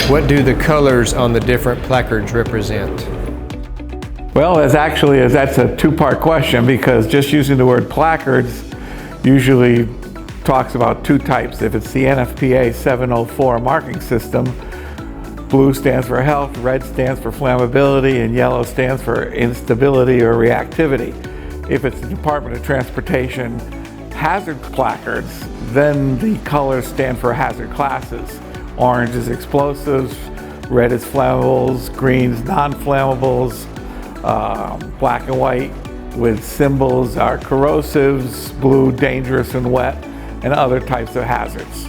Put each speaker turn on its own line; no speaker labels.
What do the colors on the different placards represent?
Well, that's a two-part question, because just using the word placards usually talks about two types. If it's the NFPA 704 marking system, blue stands for health, red stands for flammability, and yellow stands for instability or reactivity. If it's the Department of Transportation hazard placards, then the colors stand for hazard classes. Orange is explosives, red is flammables, green is non-flammables, black and white with symbols are corrosives, blue dangerous and wet, and other types of hazards.